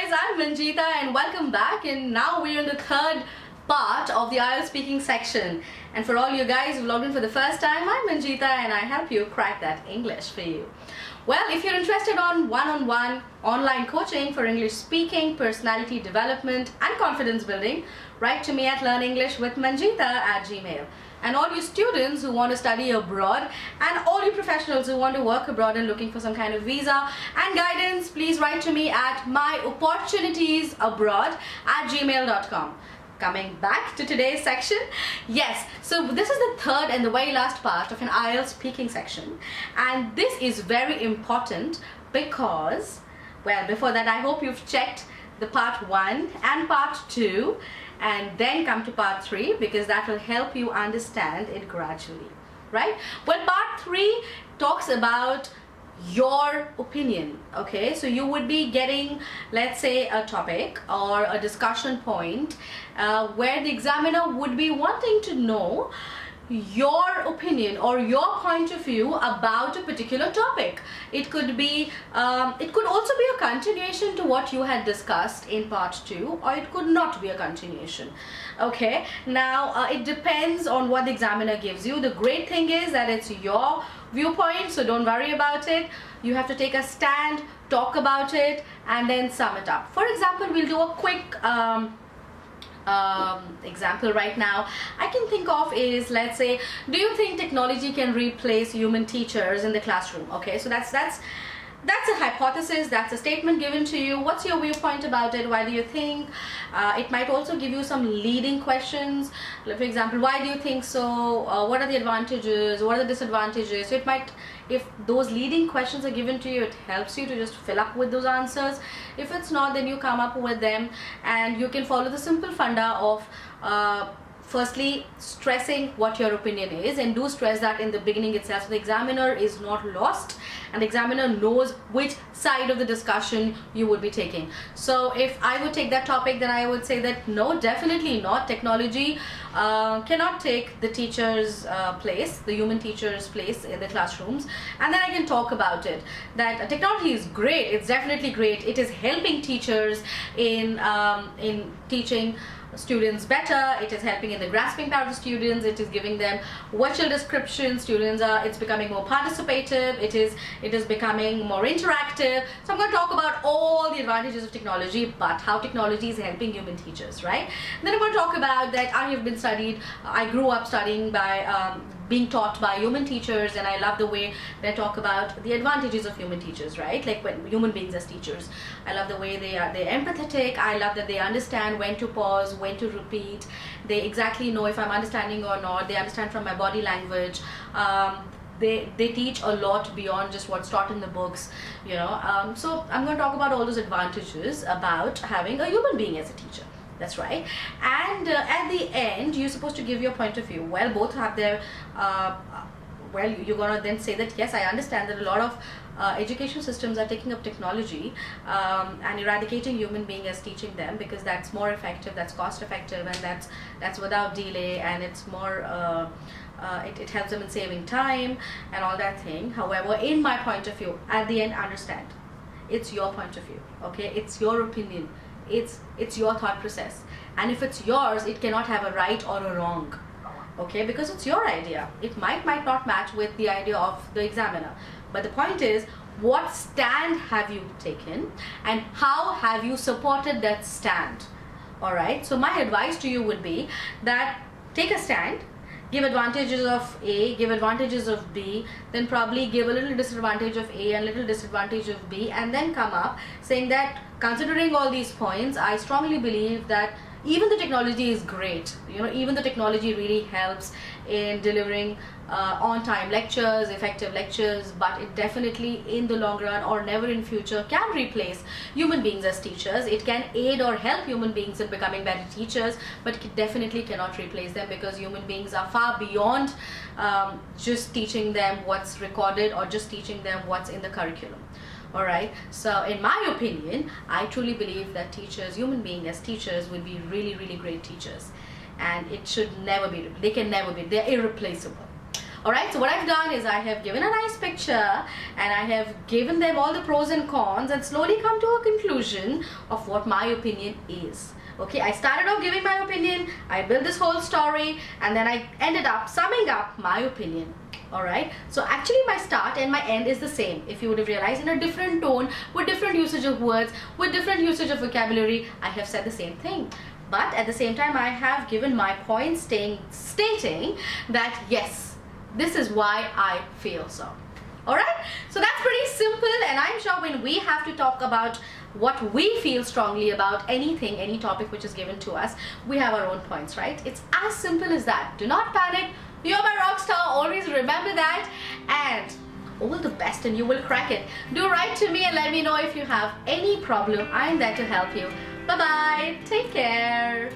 guys, I'm Manjita and welcome back, and now we're in the third part of the IELTS speaking section. And for all you guys who logged in for the first time, I'm Manjita and I help you crack that English for you. Well, if you're interested on one-on-one online coaching for English speaking, personality development and confidence building, write to me at learnenglishwithmanjita@gmail. And all you students who want to study abroad and all you professionals who want to work abroad and looking for some kind of visa and guidance, please write to me at myopportunitiesabroad@gmail.com. Coming back to today's section, yes, so this is the third and the very last part of an IELTS speaking section, and this is very important because, well, before that I hope you've checked the part 1 and part 2 and then come to part 3, because that will help you understand it gradually, right? Well, part 3 talks about your opinion. Okay, so you would be getting, let's say, a topic or a discussion point where the examiner would be wanting to know your opinion or your point of view about a particular topic. It could be it could also be a continuation to what you had discussed in part 2, or it could not be a continuation. Okay, now it depends on what the examiner gives you. The great thing is that it's your viewpoint, so don't worry about it. You have to take a stand, talk about it, and then sum it up. For example, we'll do a quick example right now. I can think of is, let's say, do you think technology can replace human teachers in the classroom? Okay, so that's a hypothesis, that's a statement given to you. What's your viewpoint about it? Why do you think? It might also give you some leading questions. For example, why do you think so? What are the advantages? What are the disadvantages? So it might, if those leading questions are given to you, it helps you to just fill up with those answers. If it's not, then you come up with them, and you can follow the simple funda of firstly stressing what your opinion is, and do stress that in the beginning itself, so the examiner is not lost and the examiner knows which side of the discussion you would be taking. So if I would take that topic, then I would say that no, definitely not. Technology cannot take the teacher's place, the human teacher's place in the classrooms. And then I can talk about it, that technology is great, it's definitely great. It is helping teachers in teaching students better. It is helping in the grasping power of students. It is giving them virtual description. Students are, it's becoming more participative. It is becoming more interactive. So I'm going to talk about all the advantages of technology, but how technology is helping human teachers, right? Then I'm going to talk about that I grew up studying by being taught by human teachers, and I love the way they talk about the advantages of human teachers, right? Like when human beings as teachers, I love the way they're empathetic. I love that they understand when to pause, when to repeat. They exactly know if I'm understanding or not. They understand from my body language. They teach a lot beyond just what's taught in the books, you know. So I'm going to talk about all those advantages about having a human being as a teacher. That's right. And at the end, you're supposed to give your point of view. Well, both have their well, you're gonna then say that yes, I understand that a lot of education systems are taking up technology and eradicating human being as teaching them, because that's more effective, that's cost effective, and that's without delay, and it's more it helps them in saving time and all that thing. However, in my point of view, at the end, understand it's your point of view. Okay, it's your opinion. It's your thought process, and if it's yours, it cannot have a right or a wrong. Okay, because it's your idea. It might not match with the idea of the examiner, but the point is, what stand have you taken and how have you supported that stand? All right, so my advice to you would be that take a stand, give advantages of A, give advantages of B, then probably give a little disadvantage of A and little disadvantage of B, and then come up saying that considering all these points, I strongly believe that even the technology is great. You know, even the technology really helps in delivering on-time lectures, effective lectures, but it definitely in the long run or never in future can replace human beings as teachers. It can aid or help human beings in becoming better teachers, but it definitely cannot replace them, because human beings are far beyond just teaching them what's recorded or just teaching them what's in the curriculum. Alright, so in my opinion, I truly believe that teachers, human beings as teachers, will be really, really great teachers, and it should never be, they can never be, they're irreplaceable. Alright, so what I've done is I have given a nice picture and I have given them all the pros and cons and slowly come to a conclusion of what my opinion is. Okay, I started off giving my opinion, I built this whole story, and then I ended up summing up my opinion. Alright, so actually my start and my end is the same. If you would have realized, in a different tone, with different usage of words, with different usage of vocabulary, I have said the same thing. But at the same time, I have given my point stating that yes, this is why I feel so. Alright, so that's pretty simple, and I'm sure when we have to talk about what we feel strongly about anything, any topic which is given to us, we have our own points, right? It's as simple as that. Do not panic. You're my rock star. Always remember that, and all the best, and you will crack it. Do write to me and let me know if you have any problem. I'm there to help you. Bye-bye. Take care.